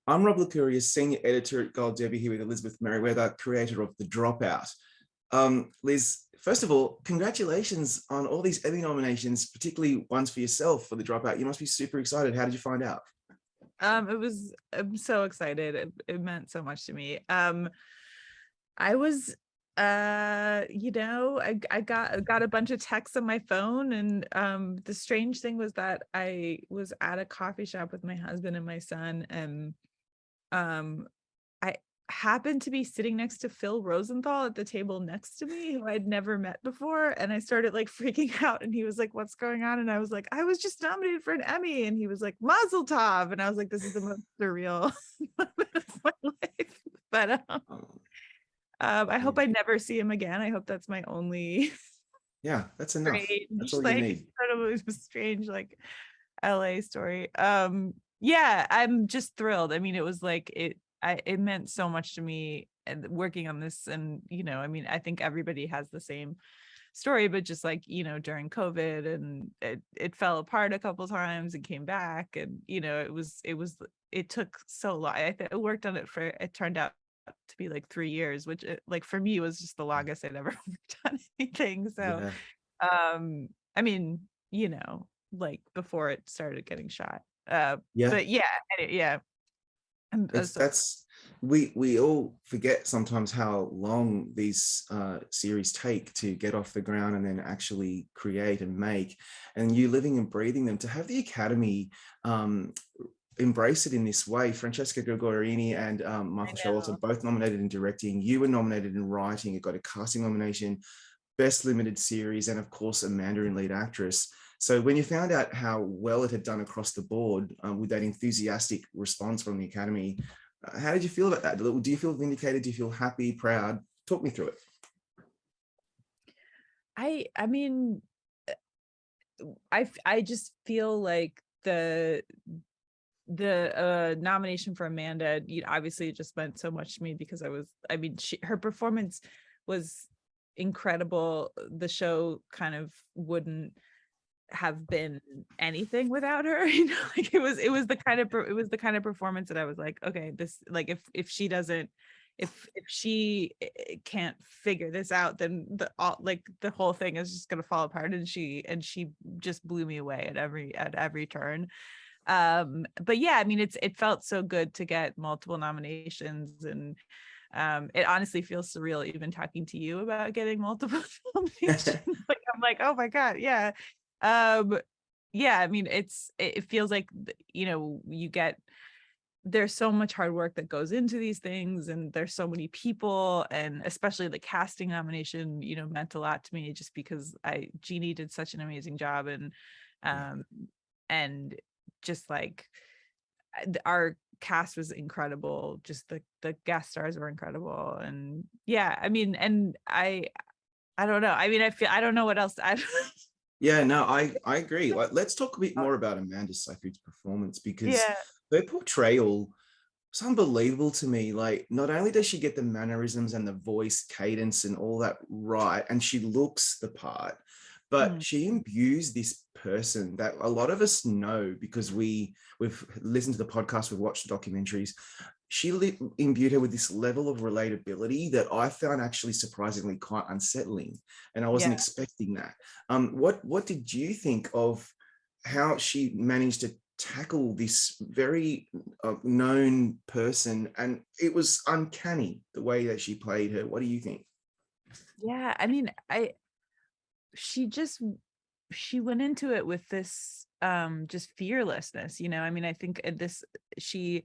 I'm Rob Licuria, senior editor at Gold Debbie, here with Elizabeth Meriwether, creator of The Dropout. Liz, first of all, congratulations on all these Emmy nominations, particularly ones for yourself for The Dropout. You must be super excited. How did you find out? I'm so excited. It meant so much to me. I was I got a bunch of texts on my phone, and the strange thing was that I was at a coffee shop with my husband and my son, and um I happened to be sitting next to Phil Rosenthal at the table next to me, who I'd never met before. And I started like freaking out. And he was like, "What's going on?" And I was like, "I was just nominated for an Emmy." And he was like, "Mazel tov." And I was like, "This is the most surreal moment of my life." But Um, I yeah, hope I never see him again. I hope that's my only yeah, that's enough. That's strange, all you like need. incredibly strange, like LA story. Yeah, I'm just thrilled. I mean, it was like it meant so much to me, and working on this. And I mean, I think everybody has the same story, but just like, during COVID, and it fell apart a couple times and came back. And it took so long. I worked on it for, it turned out to be like 3 years, which like for me was just the longest I'd ever worked on anything. So Yeah, I mean, like before it started getting shot. yeah. But yeah, yeah. It's So that's we all forget sometimes how long these series take to get off the ground and then actually create and make. And you living and breathing them, to have the Academy embrace it in this way. Francesca Gregorini and I Michael Charlotte are know. both nominated in directing. You were nominated in writing. You got a casting nomination, Best Limited Series, and of course Amanda in Lead Actress. So when you found out how well it had done across the board with that enthusiastic response from the Academy, how did you feel about that? Do you feel vindicated? Do you feel happy, proud? Talk me through it. I mean, I just feel like the nomination for Amanda, obviously it just meant so much to me, because I mean, her performance was incredible. The show kind of wouldn't have been anything without her. Like it was the kind of performance that I was like, okay, this, like, if she doesn't, if she can't figure this out, then the whole thing is just gonna fall apart. And she just blew me away at every turn. But yeah, I mean, it felt so good to get multiple nominations. And it honestly feels surreal even talking to you about getting multiple nominations. Like, I'm like, oh my god, yeah. um yeah, I mean, it feels like, you get, there's so much hard work that goes into these things, and there's so many people, and especially the casting nomination, meant a lot to me, just because Jeannie did such an amazing job. And Yeah. um and just like, our cast was incredible, just the guest stars were incredible. And yeah, I mean, and I don't know, I mean, I don't know what else Yeah, no, I agree. Like, let's talk a bit more about Amanda Seyfried's performance, because yeah, her portrayal, it's unbelievable to me. Like, not only does she get the mannerisms and the voice cadence and all that right, and she looks the part, but mhm, she imbues this person that a lot of us know, because we've listened to the podcast, we've watched the documentaries. She imbued her with this level of relatability that I found actually surprisingly quite unsettling, and I wasn't yeah. expecting that. What did you think of how she managed to tackle this very known person? And it was uncanny the way that she played her. What do you think? Yeah, I mean, she just she went into it with this just fearlessness. I mean, I think she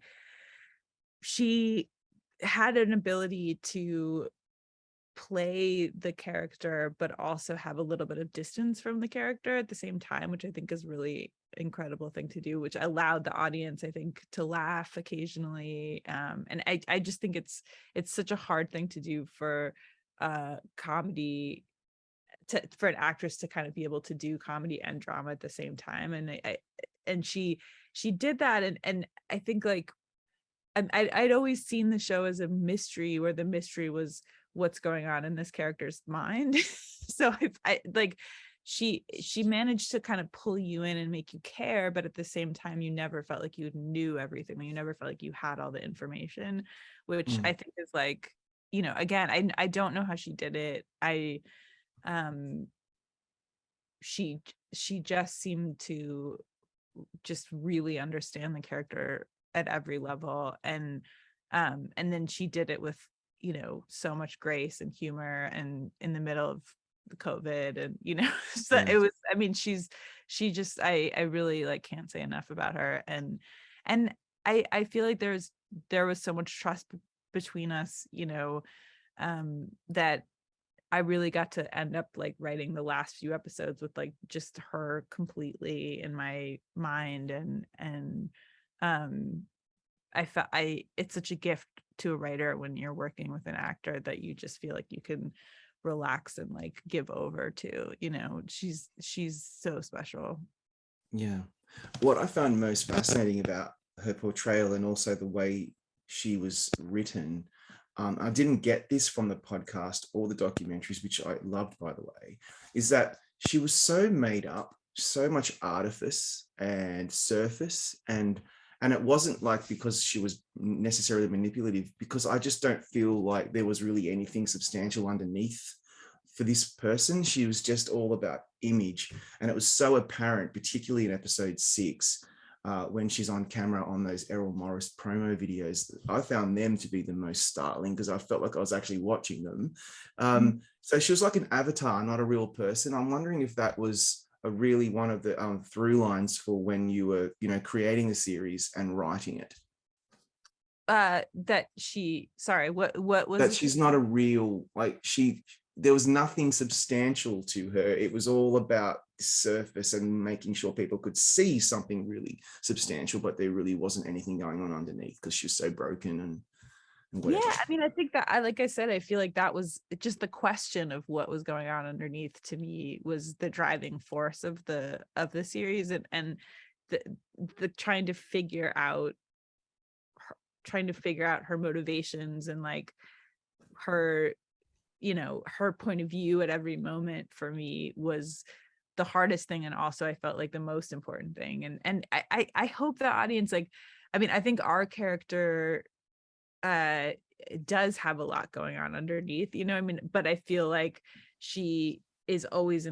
she had an ability to play the character, but also have a little bit of distance from the character at the same time, which I think is really incredible thing to do, which allowed the audience, I think, to laugh occasionally. And I just think it's such a hard thing to do for comedy, for an actress to kind of be able to do comedy and drama at the same time. And and she did that. And I think, like, I'd always seen the show as a mystery, where the mystery was what's going on in this character's mind. So I like, she managed to kind of pull you in and make you care, but at the same time you never felt like you knew everything, you never felt like you had all the information, which I think is like, you know, again, I don't know how she did it. She just seemed to just really understand the character at every level, and then she did it with, you know, so much grace and humor, and in the middle of the COVID, and you know, so Yeah. it was, I mean, she just, I really like can't say enough about her, and I feel like there was so much trust between us, you know, that I really got to end up like writing the last few episodes with like just her completely in my mind, and it's such a gift to a writer when you're working with an actor that you just feel like you can relax and like give over to, you know, she's so special. Yeah. What I found most fascinating about her portrayal, and also the way she was written, I didn't get this from the podcast or the documentaries, which I loved, by the way, is that she was so made up, so much artifice and surface, and it wasn't like because she was necessarily manipulative, because I just don't feel like there was really anything substantial underneath for this person. She was just all about image, and it was so apparent, particularly in episode 6, when she's on camera on those Errol Morris promo videos. I found them to be the most startling because I felt like I was actually watching them. So she was like an avatar, not a real person. I'm wondering if that was a really one of the through lines for when you were, you know, creating the series and writing it. That she, sorry, what was That it? she's not a real, like, there was nothing substantial to her. It was all about the surface and making sure people could see something really substantial, but there really wasn't anything going on underneath because she was so broken and whatever. Yeah, I mean, I think that like I said, I feel like that was just the question of what was going on underneath, to me, was the driving force of the series, and the trying to figure out her motivations, and like her, you know, her point of view at every moment, for me, was the hardest thing, and also I felt like the most important thing. And I hope the audience, like, I mean, I think our character does have a lot going on underneath, you know, I mean, but I feel like she is always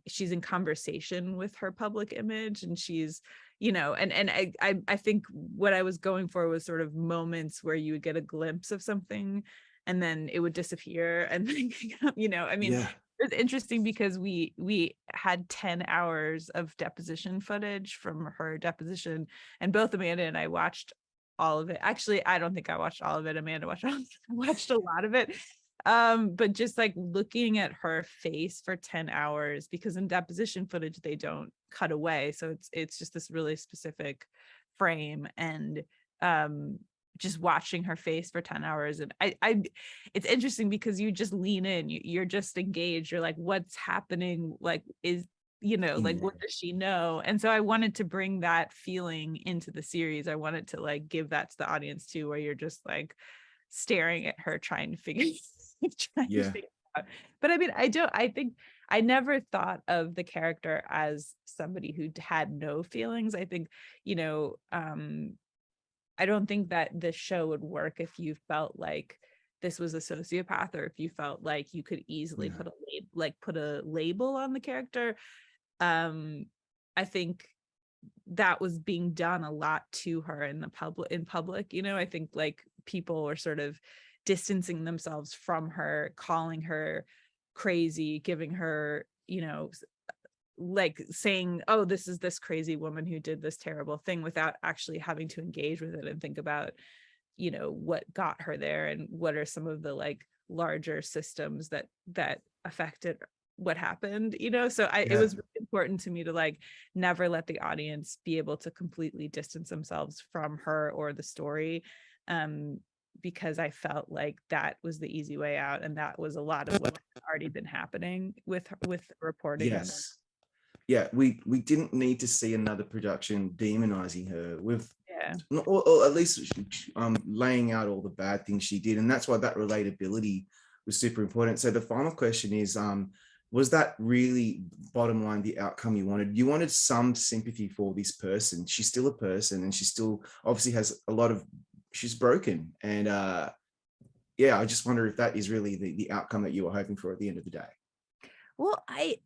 she's in conversation with her public image, and she's, you know, and I think what I was going for was sort of moments where you would get a glimpse of something and then it would disappear, and then, you know, I mean, Yeah. it's interesting because we had 10 hours of deposition footage from her deposition, and both Amanda and I watched all of it. Actually, I don't think I watched all of it. Amanda watched a lot of it. But just like looking at her face for 10 hours, because in deposition footage they don't cut away, so it's just this really specific frame, and just watching her face for 10 hours, and I it's interesting because you just lean in, you're just engaged, you're like, what's happening, like, is, you know, like, what does she know? And so I wanted to bring that feeling into the series. I wanted to like give that to the audience too, where you're just like staring at her trying to figure out. But I mean, I think I never thought of the character as somebody who had no feelings. I think, you know, I don't think that this show would work if you felt like this was a sociopath, or if you felt like you could easily put a label on the character. I think that was being done a lot to her in public, you know. I think like people were sort of distancing themselves from her, calling her crazy, giving her, you know, like saying, oh, this is this crazy woman who did this terrible thing, without actually having to engage with it and think about, you know, what got her there, and what are some of the like larger systems that affected what happened, you know. So it was really important to me to like never let the audience be able to completely distance themselves from her or the story, because I felt like that was the easy way out, and that was a lot of what had already been happening with reporting. Yes. Yeah, we didn't need to see another production demonizing her with, or at least laying out all the bad things she did, and that's why that relatability was super important. So the final question is, was that really bottom line the outcome you wanted? You wanted some sympathy for this person. She's still a person, and she still obviously has a lot of, she's broken. And yeah, I just wonder if that is really the outcome that you were hoping for at the end of the day. Well, I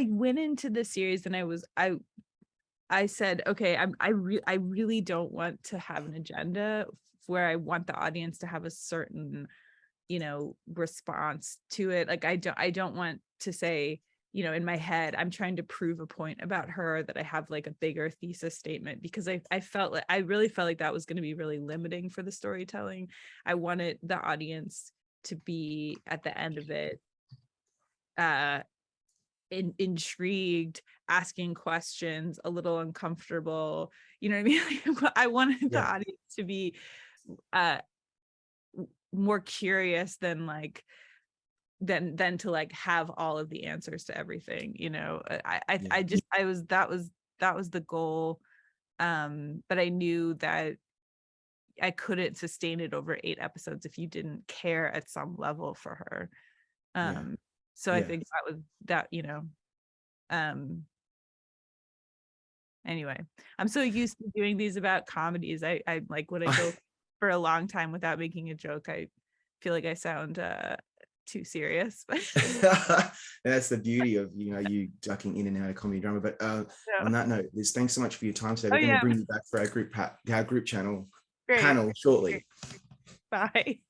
went into the series and I said, okay, I really don't want to have an agenda where I want the audience to have a certain, response to it. Like I don't want to say, in my head, I'm trying to prove a point about her, that I have like a bigger thesis statement, because I really felt like that was going to be really limiting for the storytelling. I wanted the audience to be at the end of it intrigued, asking questions, a little uncomfortable, you know what I mean? Like, I wanted the audience to be more curious than than to like have all of the answers to everything. That was the goal. But I knew that I couldn't sustain it over 8 episodes if you didn't care at some level for her. So I think that was that, anyway, I'm so used to doing these about comedies. I like when I go for a long time without making a joke, I feel like I sound too serious. That's the beauty of you ducking in and out of comedy drama. But on that note, Liz, thanks so much for your time today. We're going to bring you back for our group channel Great. panel shortly. Bye.